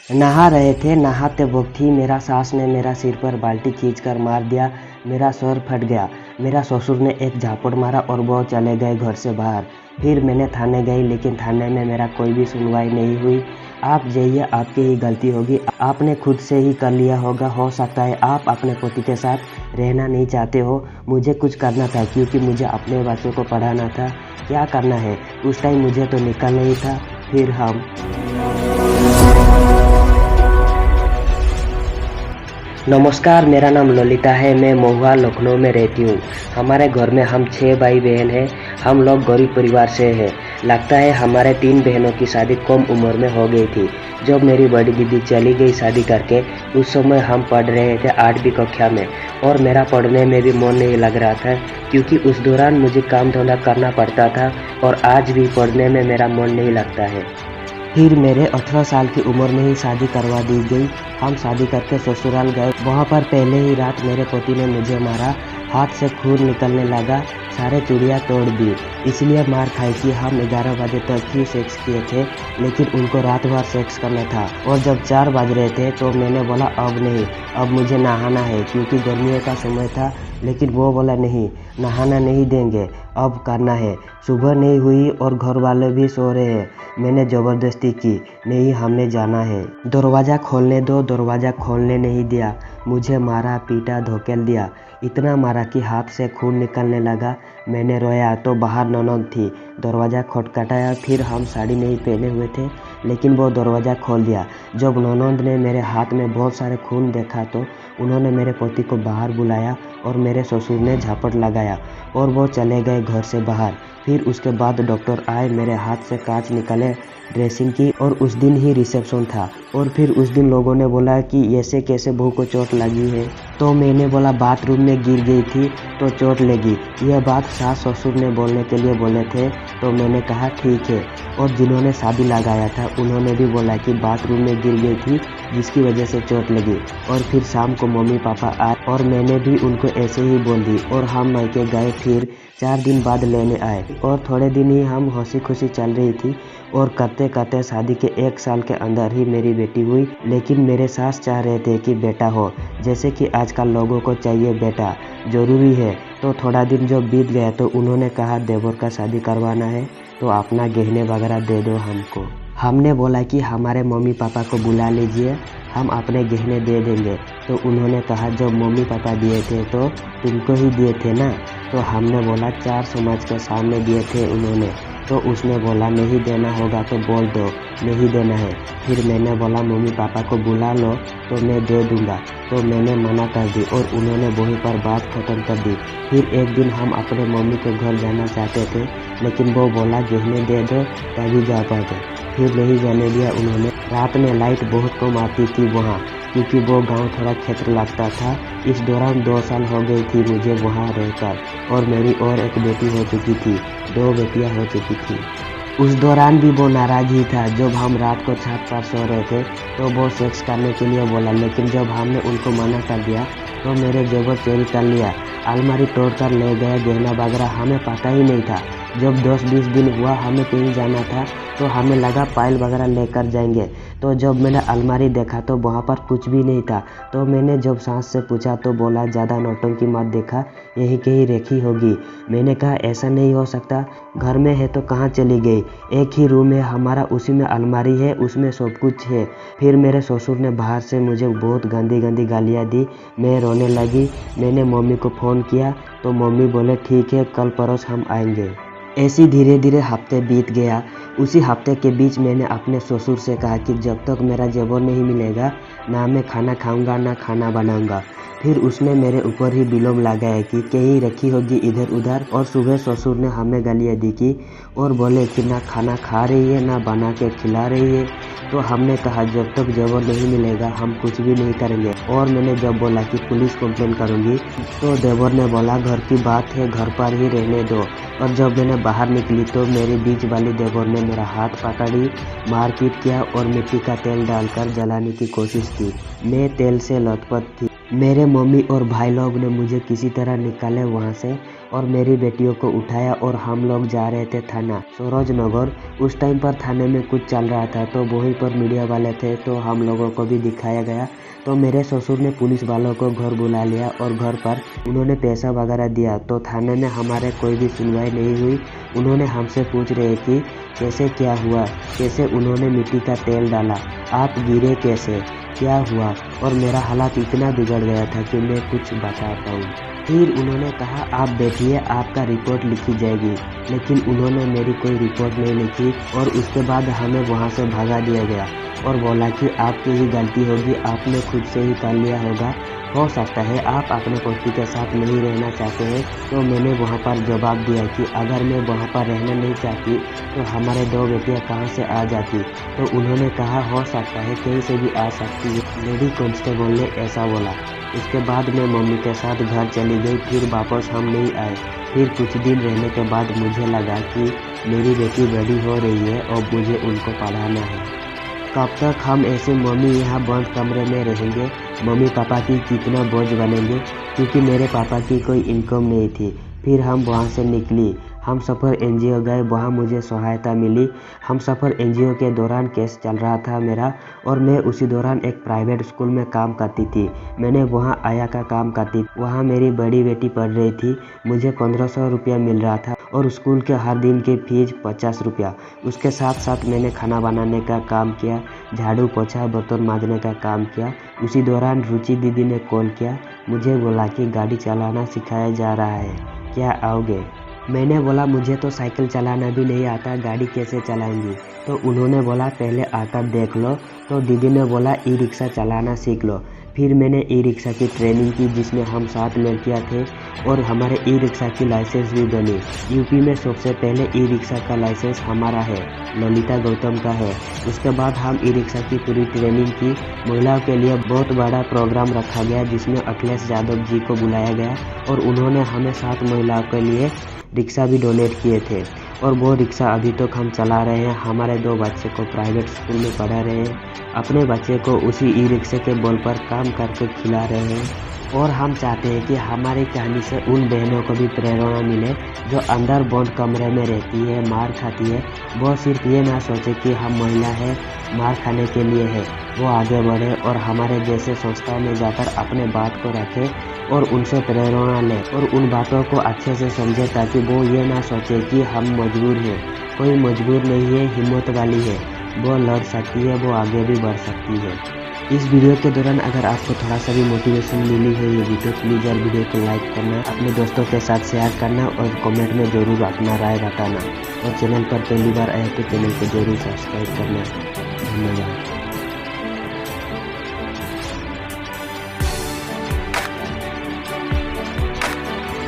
नहा रहे थे, नहाते वक्त ही मेरा सास ने मेरा सिर पर बाल्टी खींचकर मार दिया। मेरा सर फट गया। मेरा ससुर ने एक झापड़ मारा और वो चले गए घर से बाहर। फिर मैंने थाने गई, लेकिन थाने में मेरा कोई भी सुनवाई नहीं हुई। आप जाइए, आपकी ही गलती होगी, आपने खुद से ही कर लिया होगा। हो सकता है आप अपने पति के साथ रहना नहीं चाहते हो। मुझे कुछ करना था, क्योंकि मुझे अपने बच्चों को पढ़ाना था। क्या करना है, उस टाइम मुझे तो निकलना ही था। फिर हम नमस्कार, मेरा नाम ललिता है। मैं महुआ लखनऊ में रहती हूँ। हमारे घर में हम 6 भाई बहन हैं। हम लोग गरीब परिवार से हैं। लगता है हमारे 3 बहनों की शादी कम उम्र में हो गई थी। जब मेरी बड़ी दीदी चली गई शादी करके, उस समय हम पढ़ रहे थे 8वीं कक्षा में, और मेरा पढ़ने में भी मन नहीं लग रहा था, क्योंकि उस दौरान मुझे काम धंधा करना पड़ता था, और आज भी पढ़ने में मेरा मन नहीं लगता है। फिर मेरे 18 साल की उम्र में ही शादी करवा दी गई। हम शादी करके ससुराल गए। वहाँ पर पहले ही रात मेरे पति ने मुझे मारा। हाथ से खून निकलने लगा, सारे चूड़ियाँ तोड़ दी। इसलिए मार खाई कि हम 11 बजे तक ही सेक्स किए थे, लेकिन उनको रात भर सेक्स करना था। और जब 4 बज रहे थे तो मैंने बोला अब नहीं, अब मुझे नहाना है, क्योंकि गर्मियों का समय था। लेकिन वो बोला नहीं, नहाना नहीं देंगे, अब करना है। सुबह नहीं हुई और घर वाले भी सो रहे हैं। मैंने ज़बरदस्ती की, नहीं हमें जाना है, दरवाज़ा खोलने दो। दरवाज़ा खोलने नहीं दिया। मुझे मारा, पीटा, धोकेल दिया। इतना मारा कि हाथ से खून निकलने लगा। मैंने रोया तो बाहर ननद थी। दरवाज़ा खटखटाया। फिर हम साड़ी नहीं पहने हुए थे, लेकिन वो दरवाज़ा खोल दिया। जब ननद ने मेरे हाथ में बहुत सारे खून देखा तो उन्होंने मेरे पति को बाहर बुलाया, और मेरे ससुर ने झापट लगाया, और वो चले गए घर से बाहर। फिर उसके बाद डॉक्टर आए, मेरे हाथ से कांच निकले, ड्रेसिंग की, और उस दिन ही रिसेप्शन था। और फिर उस दिन लोगों ने बोला कि ऐसे कैसे बहू को चोट लगी है। तो मैंने बोला बाथरूम में गिर गई थी तो चोट लगी। यह बात सास ससुर ने बोलने के लिए बोले थे, तो मैंने कहा ठीक है। और जिन्होंने शादी लगाया था उन्होंने भी बोला कि बाथरूम में गिर गई थी, जिसकी वजह से चोट लगी। और फिर शाम को मम्मी पापा आए, और मैंने भी उनको ऐसे ही बोल दी, और हम मायके गए। फिर 4 दिन बाद लेने आए, और थोड़े दिन ही हम हंसी खुशी चल रही थी। और करते करते शादी के 1 साल के अंदर ही मेरी बेटी हुई। लेकिन मेरे सास चाह रहे थे कि बेटा हो, जैसे कि आजकल लोगों को चाहिए बेटा, ज़रूरी है। तो थोड़ा दिन जब बीत गया तो उन्होंने कहा देवर का शादी करवाना है तो अपना गहने वगैरह दे दो हमको। हमने बोला कि हमारे मम्मी पापा को बुला लीजिए, हम अपने गहने दे देंगे। तो उन्होंने कहा जब मम्मी पापा दिए थे तो तुमको ही दिए थे ना। तो हमने बोला 4 समाज के सामने दिए थे उन्होंने। तो उसने बोला नहीं देना होगा तो बोल दो, नहीं देना है। फिर मैंने बोला मम्मी पापा को बुला लो तो मैं दे दूंगा। तो मैंने मना कर दी, और उन्होंने वहीं पर बात खत्म कर दी। फिर एक दिन हम अपने मम्मी के घर जाना चाहते थे, लेकिन वो बोला गहने दे दो तभी जा पाओगे। फिर नहीं जाने दिया उन्होंने। रात में लाइट बहुत कम आती थी वहाँ, क्योंकि वो गांव थोड़ा क्षेत्र लगता था। इस दौरान 2 साल हो गई थी मुझे वहाँ रहकर, और मेरी और एक बेटी हो चुकी थी, 2 बेटियाँ हो चुकी थी। उस दौरान भी वो नाराज ही था। जब हम रात को छत पर सो रहे थे तो वो सेक्स करने के लिए बोला, लेकिन जब हमने उनको मना कर दिया तो मेरे जेवर चोरी कर लिया, अलमारी तोड़ कर ले गया, गहना वगैरह हमें पता ही नहीं था। जब 10-20 दिन हुआ हमें कहीं जाना था तो हमें लगा पायल वगैरह लेकर जाएंगे। तो जब मैंने अलमारी देखा तो वहाँ पर कुछ भी नहीं था। तो मैंने जब सास से पूछा तो बोला ज़्यादा नौटंकी मत देखा, यहीं कहीं रखी होगी। मैंने कहा ऐसा नहीं हो सकता, घर में है तो कहाँ चली गई, एक ही रूम है हमारा, उसी में अलमारी है, उसमें सब कुछ है। फिर मेरे ससुर ने बाहर से मुझे बहुत गंदी गंदी गालियाँ दी। मैं रोने लगी। मैंने मम्मी को फ़ोन किया तो मम्मी बोले ठीक है, कल परसों हम आएंगे। ऐसी धीरे धीरे हफ्ते बीत गया। उसी हफ्ते के बीच मैंने अपने ससुर से कहा कि जब तक मेरा जेवर नहीं मिलेगा, ना मैं खाना खाऊंगा ना खाना बनाऊंगा। फिर उसने मेरे ऊपर ही बिलोम लगाया कि कहीं रखी होगी इधर उधर। और सुबह ससुर ने हमें गालियाँ दी की, और बोले कि ना खाना खा रही है ना बना के खिला रही है। तो हमने कहा जब तक जेवर नहीं मिलेगा हम कुछ भी नहीं करेंगे। और मैंने जब बोला कि पुलिस कंप्लेन करूंगी, तो देवर ने बोला घर की बात है, घर पर ही रहने दो। और जब मैंने बाहर निकली तो मेरे बीच वाली देवर ने मेरा हाथ पकड़ी, मारपीट किया, और मिट्टी का तेल डालकर जलाने की कोशिश की। मैं तेल से लथपथ थी। मेरे मम्मी और भाई लोग ने मुझे किसी तरह निकाले वहाँ से, और मेरी बेटियों को उठाया और हम लोग जा रहे थे थाना सरोज नगर। उस टाइम पर थाने में कुछ चल रहा था तो वहीं पर मीडिया वाले थे तो हम लोगों को भी दिखाया गया। तो मेरे ससुर ने पुलिस वालों को घर बुला लिया और घर पर उन्होंने पैसा वगैरह दिया। तो थाने में हमारे कोई भी सुनवाई नहीं हुई। उन्होंने हमसे पूछ रहे कि कैसे क्या हुआ, कैसे उन्होंने मिट्टी का तेल डाला, आप गिरे कैसे, क्या हुआ, और मेरा हालात इतना बिगड़ गया था कि मैं कुछ बता पाऊँ। फिर उन्होंने कहा आप बैठिए, आपका रिपोर्ट लिखी जाएगी। लेकिन उन्होंने मेरी कोई रिपोर्ट नहीं लिखी और उसके बाद हमें वहाँ से भगा दिया गया और बोला कि आपकी ही गलती होगी, आपने खुद से ही कर लिया होगा, हो सकता है आप अपने पति के साथ नहीं रहना चाहते हैं। तो मैंने वहाँ पर जवाब दिया कि अगर मैं वहाँ पर रहना नहीं चाहती तो हमारे 2 बेटियाँ कहाँ से आ जाती। तो उन्होंने कहा हो सकता है कहीं से भी आ सकती है, लेडी कांस्टेबल ने ऐसा बोला। उसके बाद मैं मम्मी के साथ घर चली गई, फिर वापस हम नहीं आए। फिर कुछ दिन रहने के बाद मुझे लगा कि मेरी बेटी बड़ी हो रही है और मुझे उनको पढ़ाना है। कब तक हम ऐसे मम्मी यहाँ बंद कमरे में रहेंगे, मम्मी पापा की कितना बोझ बनेंगे, क्योंकि मेरे पापा की कोई इनकम नहीं थी। फिर हम वहाँ से निकली, हम सफ़र एनजीओ गए, वहाँ मुझे सहायता मिली। हम सफ़र एनजीओ के दौरान केस चल रहा था मेरा और मैं उसी दौरान एक प्राइवेट स्कूल में काम करती थी। मैंने वहाँ आया का काम करती, वहाँ मेरी बड़ी बेटी पढ़ रही थी। मुझे 1500 रुपया मिल रहा था और स्कूल के हर दिन की फीस 50 रुपया। उसके साथ साथ मैंने खाना बनाने का काम किया, झाड़ू पोछा बर्तन मांजने का काम किया। उसी दौरान रुचि दीदी ने कॉल किया, मुझे बोला कि गाड़ी चलाना सिखाया जा रहा है, क्या आओगे। मैंने बोला मुझे तो साइकिल चलाना भी नहीं आता, गाड़ी कैसे चलाएंगी। तो उन्होंने बोला पहले आकर देख लो। तो दीदी ने बोला ई रिक्शा चलाना सीख लो। फिर मैंने ई रिक्शा की ट्रेनिंग की जिसमें हम 7 लड़कियाँ थे और हमारे ई रिक्शा की लाइसेंस भी बनी। यूपी में सबसे पहले ई रिक्शा का लाइसेंस हमारा है, ललिता गौतम का है। उसके बाद हम ई रिक्शा की पूरी ट्रेनिंग की। महिलाओं के लिए बहुत बड़ा प्रोग्राम रखा गया जिसमें अखिलेश यादव जी को बुलाया गया और उन्होंने हमें 7 महिलाओं के लिए रिक्शा भी डोनेट किए थे और वो रिक्शा अभी तक हम चला रहे हैं। हमारे 2 बच्चे को प्राइवेट स्कूल में पढ़ा रहे हैं, अपने बच्चे को उसी ई रिक्शे के बल पर काम करके खिला रहे हैं। और हम चाहते हैं कि हमारी कहानी से उन बहनों को भी प्रेरणा मिले जो अंदर बंद कमरे में रहती है, मार खाती है। वो सिर्फ ये ना सोचे कि हम महिला है, मार खाने के लिए है। वो आगे बढ़े और हमारे जैसे संस्थाओं में जाकर अपने बात को रखे और उनसे प्रेरणा ले और उन बातों को अच्छे से समझे ताकि वो ये ना सोचे कि हम मजबूर हैं। कोई मजबूर नहीं है, हिम्मत वाली है, वो लड़ सकती है, वो आगे भी बढ़ सकती है। इस वीडियो के दौरान अगर आपको थोड़ा सा भी मोटिवेशन मिली है ये तो प्लीज़ यार वीडियो को लाइक करना, अपने दोस्तों के साथ शेयर करना और कमेंट में ज़रूर अपना राय बताना। और चैनल पर पहली बार आए तो चैनल को जरूर सब्सक्राइब करना। धन्यवाद।